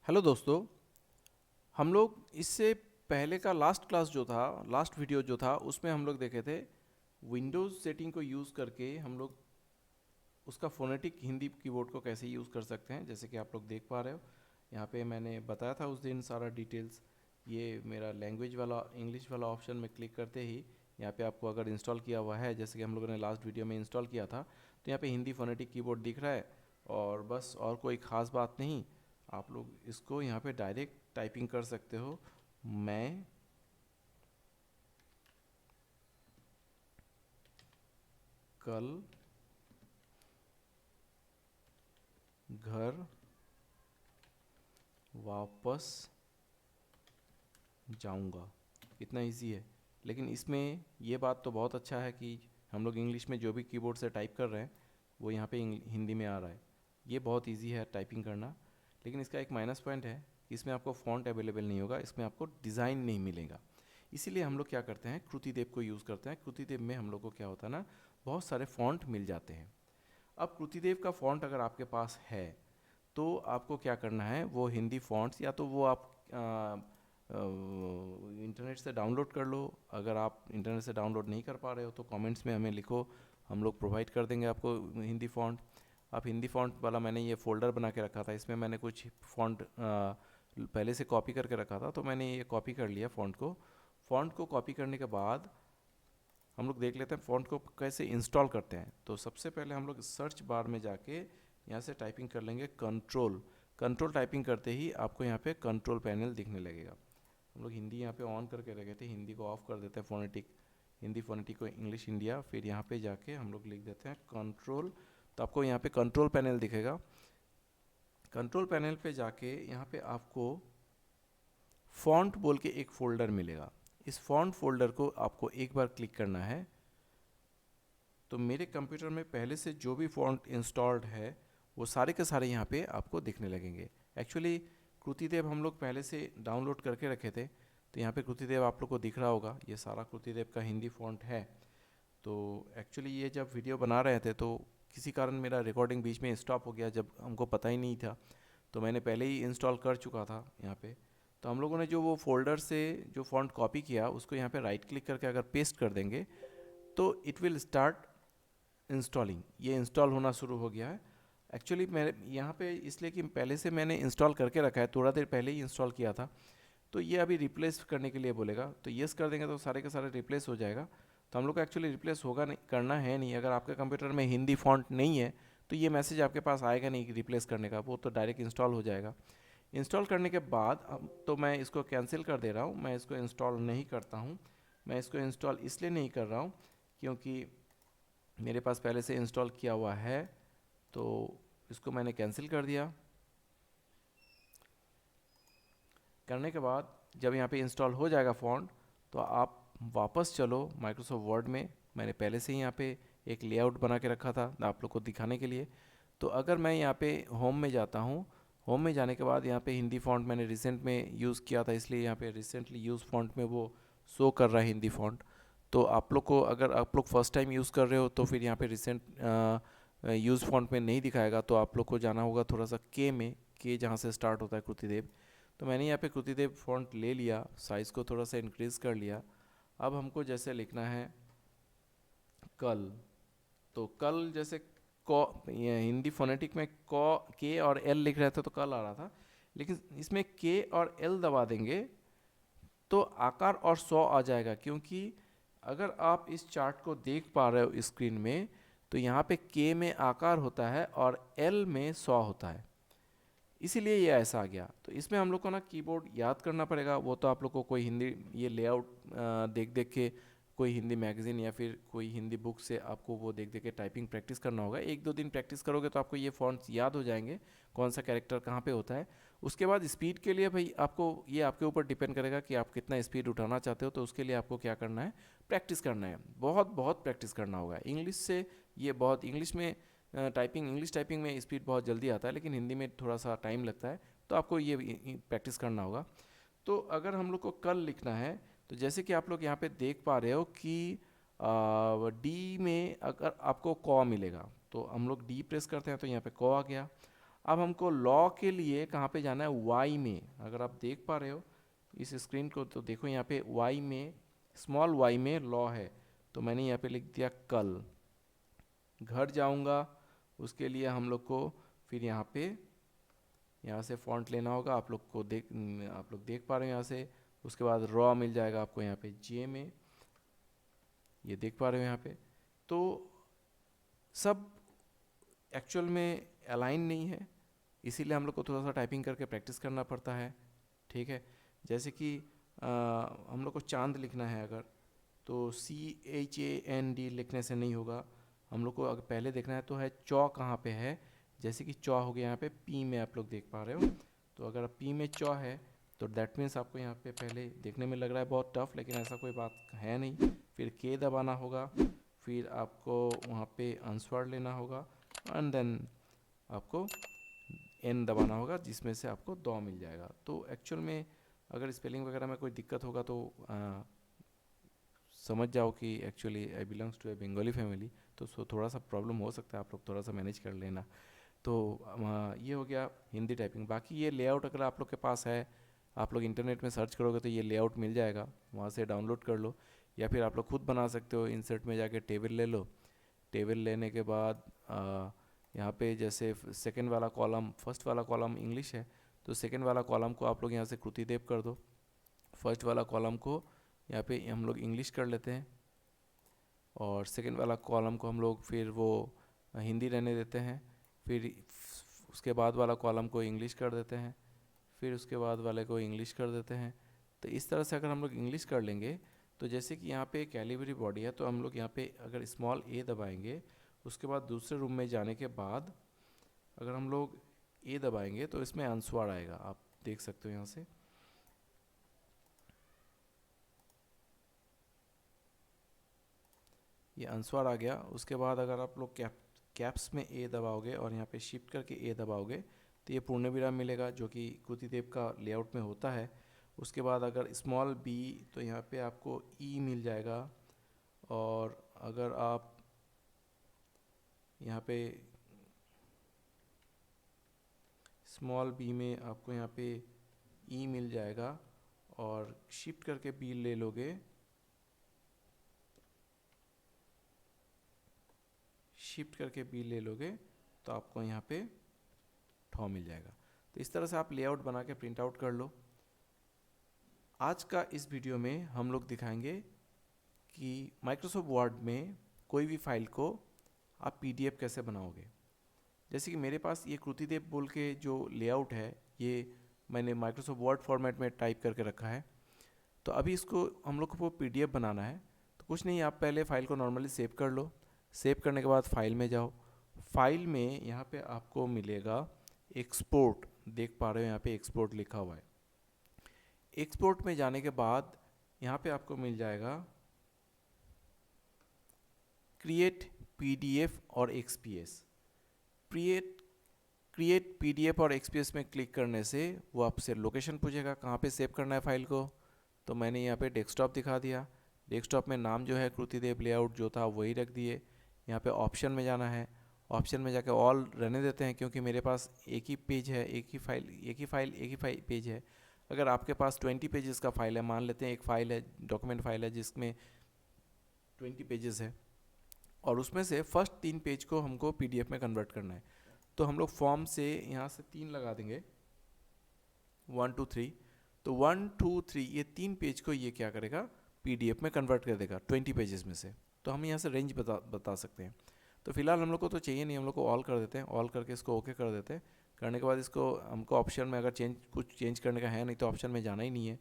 Hello दोस्तों। हम लोग इससे पहले का लास्ट वीडियो जो था उसमें हम लोग देखे थे विंडोज़ सेटिंग को यूज़ करके हम लोग उसका फोनेटिक हिंदी कीबोर्ड को कैसे यूज़ कर सकते हैं। जैसे कि आप लोग देख पा रहे हो यहाँ पे मैंने बताया था उस दिन सारा डिटेल्स। ये मेरा लैंग्वेज वाला इंग्लिश वाला ऑप्शन में क्लिक करते ही यहाँ पे आपको अगर इंस्टॉल किया हुआ है, जैसे कि हम लोगों ने लास्ट वीडियो में इंस्टॉल किया था, तो यहाँ पे हिंदी फोनेटिक कीबोर्ड दिख रहा है। और बस और कोई ख़ास बात नहीं, आप लोग इसको यहाँ पे डायरेक्ट टाइपिंग कर सकते हो। मैं कल घर वापस जाऊंगा। इतना इजी है। लेकिन इसमें ये बात तो बहुत अच्छा है कि हम लोग इंग्लिश में जो भी कीबोर्ड से टाइप कर रहे हैं वो यहाँ पे हिंदी में आ रहा है। ये बहुत इजी है टाइपिंग करना। लेकिन इसका एक माइनस पॉइंट है कि इसमें आपको फ़ॉन्ट अवेलेबल नहीं होगा, इसमें आपको डिज़ाइन नहीं मिलेगा। इसीलिए हम लोग क्या करते हैं, कृतिदेव को यूज़ करते हैं। कृतिदेव में हम लोग को क्या होता है ना, बहुत सारे फ़ॉन्ट मिल जाते हैं। अब कृतिदेव का फ़ॉन्ट अगर आपके पास है तो आपको क्या करना है, वो हिंदी फ़ॉन्ट्स या तो वो आप इंटरनेट से डाउनलोड कर लो। अगर आप इंटरनेट से डाउनलोड नहीं कर पा रहे हो तो कमेंट्स में हमें लिखो, हम लोग प्रोवाइड कर देंगे आपको हिंदी फ़ॉन्ट। आप हिंदी फ़ॉन्ट वाला मैंने ये फ़ोल्डर बना के रखा था, इसमें मैंने कुछ फ़ॉन्ट पहले से कॉपी करके रखा था, तो मैंने ये कॉपी कर लिया फ़ॉन्ट को कॉपी करने के बाद हम लोग देख लेते हैं फ़ॉन्ट को कैसे इंस्टॉल करते हैं। तो सबसे पहले हम लोग सर्च बार में जाके यहाँ से टाइपिंग कर लेंगे कंट्रोल टाइपिंग करते ही आपको यहाँ पे कंट्रोल पैनल दिखने लगेगा। हम लोग हिंदी यहाँ पे ऑन करके रखे थे, हिंदी को ऑफ कर देते हैं, हिंदी फोनेटिक को इंग्लिश इंडिया, फिर यहाँ पे जाके हम लोग लिख देते हैं कंट्रोल। तो आपको यहाँ पे कंट्रोल पैनल दिखेगा। कंट्रोल पैनल पे जाके यहाँ पे आपको फ़ॉन्ट बोल के एक फ़ोल्डर मिलेगा। इस फ़ॉन्ट फ़ोल्डर को आपको एक बार क्लिक करना है। तो मेरे कंप्यूटर में पहले से जो भी फ़ॉन्ट इंस्टॉल्ड है वो सारे के सारे यहाँ पे आपको दिखने लगेंगे। एक्चुअली कृतिदेव हम लोग पहले से डाउनलोड करके रखे थे, तो यहाँ पे कृतिदेव आप लोग को दिख रहा होगा। ये सारा कृतिदेव का हिंदी फ़ॉन्ट है। तो एक्चुअली ये जब वीडियो बना रहे थे तो किसी कारण मेरा रिकॉर्डिंग बीच में स्टॉप हो गया, जब हमको पता ही नहीं था। तो मैंने पहले ही इंस्टॉल कर चुका था यहाँ पे। तो हम लोगों ने जो वो फोल्डर से जो फ़ॉन्ट कॉपी किया उसको यहाँ पे राइट क्लिक करके अगर पेस्ट कर देंगे तो इट विल स्टार्ट इंस्टॉलिंग। ये इंस्टॉल होना शुरू हो गया है। एक्चुअली मैं यहाँ पे इसलिए कि पहले से मैंने इंस्टॉल करके रखा है, थोड़ा देर पहले ही इंस्टॉल किया था। तो ये अभी रिप्लेस करने के लिए बोलेगा, तो यस कर देंगे तो सारे के सारे रिप्लेस हो जाएगा। तो हम लोग को एक्चुअली रिप्लेस होगा नहीं, करना है नहीं। अगर आपके कंप्यूटर में हिंदी फॉन्ट नहीं है तो ये मैसेज आपके पास आएगा नहीं रिप्लेस करने का, वो तो डायरेक्ट इंस्टॉल हो जाएगा। इंस्टॉल करने के बाद अब तो मैं इसको कैंसिल कर दे रहा हूँ, मैं इसको इंस्टॉल नहीं करता हूँ। मैं इसको इंस्टॉल इसलिए नहीं कर रहा हूँ क्योंकि मेरे पास पहले से इंस्टॉल किया हुआ है। तो इसको मैंने कैंसिल कर दिया। करने के बाद जब यहाँ पे इंस्टॉल हो जाएगा फ़ॉन्ट तो आप वापस चलो माइक्रोसॉफ्ट वर्ड में। मैंने पहले से ही यहाँ पे एक लेआउट बना के रखा था आप लोग को दिखाने के लिए। तो अगर मैं यहाँ पे होम में जाता हूँ, होम में जाने के बाद यहाँ पे हिंदी फ़ॉन्ट मैंने रिसेंट में यूज़ किया था, इसलिए यहाँ पे रिसेंटली यूज़ फ़ॉन्ट में वो शो कर रहा है हिंदी फ़ॉन्ट। तो आप लोग को अगर आप लोग फर्स्ट टाइम यूज़ कर रहे हो तो फिर यहाँ पे रिसेंट यूज़ फ़ॉन्ट में नहीं दिखाएगा, तो आप लोग को जाना होगा थोड़ा सा के में, के जहाँ से स्टार्ट होता है कृतिदेव। तो मैंने यहाँ पे कृतिदेव फ़ॉन्ट ले लिया, साइज़ को थोड़ा सा इंक्रीज़ कर लिया। अब हमको जैसे लिखना है कल, तो कल जैसे कॉ, ये हिंदी फोनेटिक में कॉ के और एल लिख रहे थे तो कल आ रहा था, लेकिन इसमें के और एल दबा देंगे तो आकार और 100 आ जाएगा। क्योंकि अगर आप इस चार्ट को देख पा रहे हो स्क्रीन में तो यहाँ पे के में आकार होता है और एल में 100 होता है, इसीलिए ये ऐसा आ गया। तो इसमें हम लोग को ना कीबोर्ड याद करना पड़ेगा। वो तो आप लोग को कोई हिंदी ये लेआउट देख देख के कोई हिंदी मैगज़ीन या फिर कोई हिंदी बुक से आपको वो देख देख के टाइपिंग प्रैक्टिस करना होगा। एक दो दिन प्रैक्टिस करोगे तो आपको ये फ़ॉन्ट्स याद हो जाएंगे, कौन सा कैरेक्टर कहाँ पे होता है। उसके बाद स्पीड के लिए भाई आपको ये आपके ऊपर डिपेंड करेगा कि आप कितना स्पीड उठाना चाहते हो। तो उसके लिए आपको क्या करना है, प्रैक्टिस करना है, बहुत बहुत प्रैक्टिस करना होगा। इंग्लिश से ये बहुत, इंग्लिश में इंग्लिश टाइपिंग में स्पीड बहुत जल्दी आता है लेकिन हिंदी में थोड़ा सा टाइम लगता है, तो आपको ये प्रैक्टिस करना होगा। तो अगर हम लोग को कल लिखना है तो जैसे कि आप लोग यहाँ पे देख पा रहे हो कि डी में अगर आपको कॉ मिलेगा तो हम लोग डी प्रेस करते हैं तो यहाँ पे कॉ आ गया। अब हमको लॉ के लिए कहाँ पे जाना है, वाई में। अगर आप देख पा रहे हो इस स्क्रीन को तो देखो यहाँ पे वाई में, स्मॉल वाई में लॉ है, तो मैंने यहाँ पे लिख दिया कल। घर जाऊँगा उसके लिए हम लोग को फिर यहाँ से फॉन्ट लेना होगा, आप लोग को आप लोग देख पा रहे हो यहाँ से। उसके बाद रॉ मिल जाएगा आपको यहाँ पे जे में, ये देख पा रहे हो यहाँ पे। तो सब एक्चुअल में अलाइन नहीं है, इसीलिए हम लोग को थोड़ा सा टाइपिंग करके प्रैक्टिस करना पड़ता है, ठीक है। जैसे कि हम लोग को चांद लिखना है अगर, तो CHAND लिखने से नहीं होगा, हम लोग को अगर पहले देखना है तो है चौ कहाँ पे है। जैसे कि चौ हो गया यहाँ पे पी में, आप लोग देख पा रहे हो। तो अगर पी में चौ है तो दैट मीन्स आपको यहाँ पे पहले देखने में लग रहा है बहुत टफ, लेकिन ऐसा कोई बात है नहीं। फिर के दबाना होगा, फिर आपको वहाँ पे आंसर लेना होगा, एंड देन आपको एन दबाना होगा, जिसमें से आपको दो मिल जाएगा। तो एक्चुअल में अगर स्पेलिंग वगैरह में कोई दिक्कत होगा तो समझ जाओ कि actually I belongs to a Bengali family, तो थोड़ा सा प्रॉब्लम हो सकता है, आप लोग थोड़ा सा मैनेज कर लेना। तो ये हो गया हिंदी टाइपिंग। बाकी ये लेआउट अगर आप लोग के पास है, आप लोग इंटरनेट में सर्च करोगे तो ये लेआउट मिल जाएगा, वहाँ से डाउनलोड कर लो, या फिर आप लोग खुद बना सकते हो। इंसर्ट में जाके टेबल ले लो, टेबल लेने के बाद यहाँ पे जैसे सेकंड वाला कॉलम, फर्स्ट वाला कॉलम इंग्लिश है तो सेकंड वाला कॉलम को आप लोग यहाँ से कृतिदेव कर दो, फर्स्ट वाला कॉलम को यहाँ पे हम लोग इंग्लिश कर लेते हैं, और सेकंड वाला कॉलम को हम लोग फिर वो हिंदी रहने देते हैं, फिर उसके बाद वाला कॉलम को इंग्लिश कर देते हैं, फिर उसके बाद वाले को इंग्लिश कर देते हैं। तो इस तरह से अगर हम लोग इंग्लिश कर लेंगे, तो जैसे कि यहाँ पे कैलिबरी बॉडी है, तो हम लोग यहाँ पे अगर स्मॉल ए दबाएंगे, उसके बाद दूसरे रूम में जाने के बाद अगर हम लोग ए दबाएंगे तो इसमें आंसर आएगा, आप देख सकते हो यहाँ से। ये आंसर आ गया। उसके बाद अगर आप लोग कैप्स में ए दबाओगे और यहाँ पे शिफ्ट करके ए दबाओगे तो ये पूर्ण विराम मिलेगा, जो कि कृतिदेव का लेआउट में होता है। उसके बाद अगर स्मॉल बी, तो यहाँ पे आपको ई मिल जाएगा, और अगर आप यहाँ पे स्मॉल बी में आपको यहाँ पे ई मिल जाएगा, और शिफ्ट करके बी ले लोगे, शिफ्ट करके बी ले लोगे तो आपको यहाँ पे ठौ मिल जाएगा। तो इस तरह से आप लेआउट बना के प्रिंट आउट कर लो। आज का इस वीडियो में हम लोग दिखाएंगे कि माइक्रोसॉफ्ट वर्ड में कोई भी फाइल को आप पीडीएफ कैसे बनाओगे। जैसे कि मेरे पास ये कृतिदेव बोल के जो लेआउट है, ये मैंने माइक्रोसॉफ्ट वर्ड फॉर्मेट में टाइप करके रखा है। तो अभी इसको हम लोग को पीडीएफ बनाना है, तो कुछ नहीं, आप पहले फ़ाइल को नॉर्मली सेव कर लो। सेव करने के बाद फाइल में जाओ, फाइल में यहाँ पे आपको मिलेगा एक्सपोर्ट, देख पा रहे हो यहाँ पे एक्सपोर्ट लिखा हुआ है। एक्सपोर्ट में जाने के बाद यहाँ पे आपको मिल जाएगा क्रिएट पीडीएफ और एक्सपीएस। क्रिएट पीडीएफ और एक्सपीएस में क्लिक करने से वो आपसे लोकेशन पूछेगा कहाँ पे सेव करना है फाइल को। तो मैंने यहाँ पे डेस्कटॉप दिखा दिया, डेस्कटॉप में नाम जो है कृतिदेव लेआउट जो था वही रख दिए। यहाँ पे ऑप्शन में जाना है, ऑप्शन में जाके ऑल रहने देते हैं, क्योंकि मेरे पास एक ही पेज है, एक ही पेज है। अगर आपके पास 20 पेजेस का फाइल है, मान लेते हैं एक फाइल है, डॉक्यूमेंट फाइल है जिसमें 20 पेजेस है, और उसमें से फर्स्ट 3 पेज को हमको पीडीएफ में कन्वर्ट करना है, तो हम लोग फॉर्म से यहाँ से 3 लगा देंगे, 1 2 3। तो 1 2 3 ये 3 पेज को ये क्या करेगा, पीडीएफ में कन्वर्ट कर देगा 20 पेजेस में से। तो हम यहाँ से रेंज बता सकते हैं। तो फिलहाल हम लोग को तो चाहिए नहीं, हम लोग को ऑल कर देते हैं, ऑल करके इसको ओके कर देते हैं। करने के बाद इसको हमको ऑप्शन में अगर कुछ चेंज करने का है नहीं तो ऑप्शन में जाना ही नहीं है,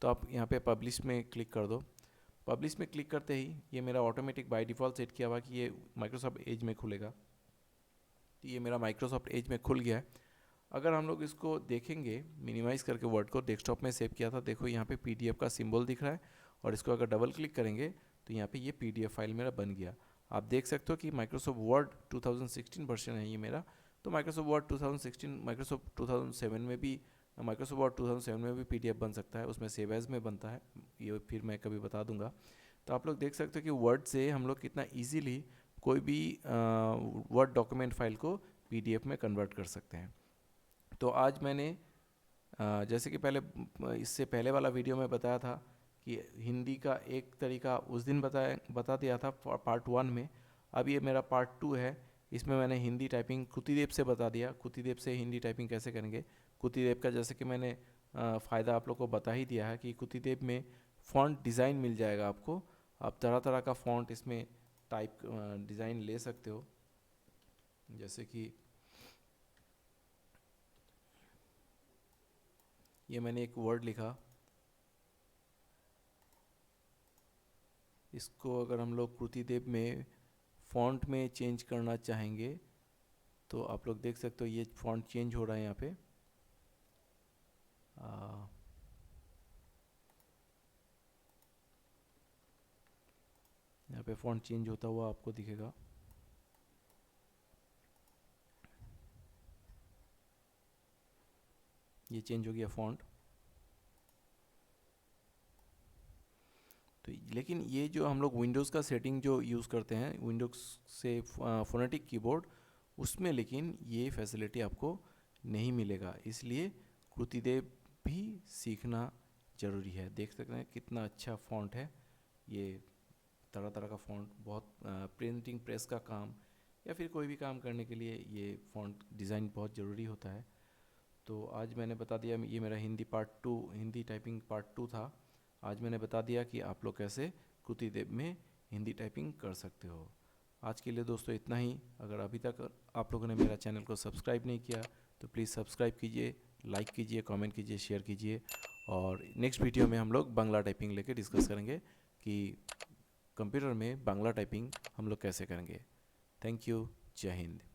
तो आप यहाँ पे पब्लिश में क्लिक कर दो। पब्लिश में क्लिक करते ही ये मेरा ऑटोमेटिक बाय डिफ़ॉल्ट सेट किया हुआ कि ये माइक्रोसॉफ्ट एज में खुलेगा। तो ये मेरा माइक्रोसॉफ्ट एज में खुल गया है। अगर हम लोग इसको देखेंगे मिनिमाइज़ करके, वर्ड को डेस्कटॉप में सेव किया था, देखो यहाँ पे पीडीएफ का सिंबल दिख रहा है, और इसको अगर डबल क्लिक करेंगे तो यहाँ पे ये पीडीएफ फाइल मेरा बन गया। आप देख सकते हो कि माइक्रोसॉफ्ट वर्ड 2016 वर्जन है ये मेरा। तो माइक्रोसॉफ्ट वर्ड 2016, माइक्रोसॉफ्ट 2007 में भी, माइक्रोसॉफ्ट वर्ड 2007 में भी पीडीएफ बन सकता है, उसमें सेव एज में बनता है, ये फिर मैं कभी बता दूंगा। तो आप लोग देख सकते हो कि वर्ड से हम लोग कितना ईजीली कोई भी वर्ड डॉक्यूमेंट फाइल को पीडीएफ में कन्वर्ट कर सकते हैं। तो आज मैंने जैसे कि इससे पहले वाला वीडियो में बताया था कि हिंदी का एक तरीका उस दिन बता दिया था पार्ट 1 में। अब ये मेरा पार्ट 2 है। इसमें मैंने हिंदी टाइपिंग कुतिदेव से बता दिया, कुतिदेव से हिंदी टाइपिंग कैसे करेंगे। कुतिदेव का जैसे कि मैंने फ़ायदा आप लोग को बता ही दिया है कि कुतिदेव में फ़ॉन्ट डिज़ाइन मिल जाएगा आपको। आप तरह तरह का फ़ॉन्ट इसमें टाइप डिज़ाइन ले सकते हो। जैसे कि ये मैंने एक वर्ड लिखा, इसको अगर हम लोग कुतिदेव में फ़ॉन्ट में चेंज करना चाहेंगे तो आप लोग देख सकते हो ये फ़ॉन्ट चेंज हो रहा है यहाँ पे। यहाँ पे फ़ॉन्ट चेंज होता हुआ आपको दिखेगा। ये चेंज हो गया फ़ॉन्ट। तो लेकिन ये जो हम लोग विंडोज़ का सेटिंग जो यूज़ करते हैं, विंडोज़ से फोनेटिक कीबोर्ड, उसमें लेकिन ये फैसिलिटी आपको नहीं मिलेगा। इसलिए कुतिदेव भी सीखना ज़रूरी है। देख सकते हैं कितना अच्छा फ़ॉन्ट है ये, तरह तरह का फ़ॉन्ट, बहुत प्रिंटिंग प्रेस का काम या फिर कोई भी काम करने के लिए ये फ़ॉन्ट डिज़ाइन बहुत ज़रूरी होता है। तो आज मैंने बता दिया, ये मेरा हिंदी टाइपिंग पार्ट 2 था। आज मैंने बता दिया कि आप लोग कैसे कुतिदेव में हिंदी टाइपिंग कर सकते हो। आज के लिए दोस्तों इतना ही। अगर अभी तक आप लोगों ने मेरा चैनल को सब्सक्राइब नहीं किया तो प्लीज़ सब्सक्राइब कीजिए, लाइक कीजिए, कमेंट कीजिए, शेयर कीजिए। और नेक्स्ट वीडियो में हम लोग बांग्ला टाइपिंग लेके डिस्कस करेंगे कि कंप्यूटर में बांग्ला टाइपिंग हम लोग कैसे करेंगे। Thank you. जय हिंद।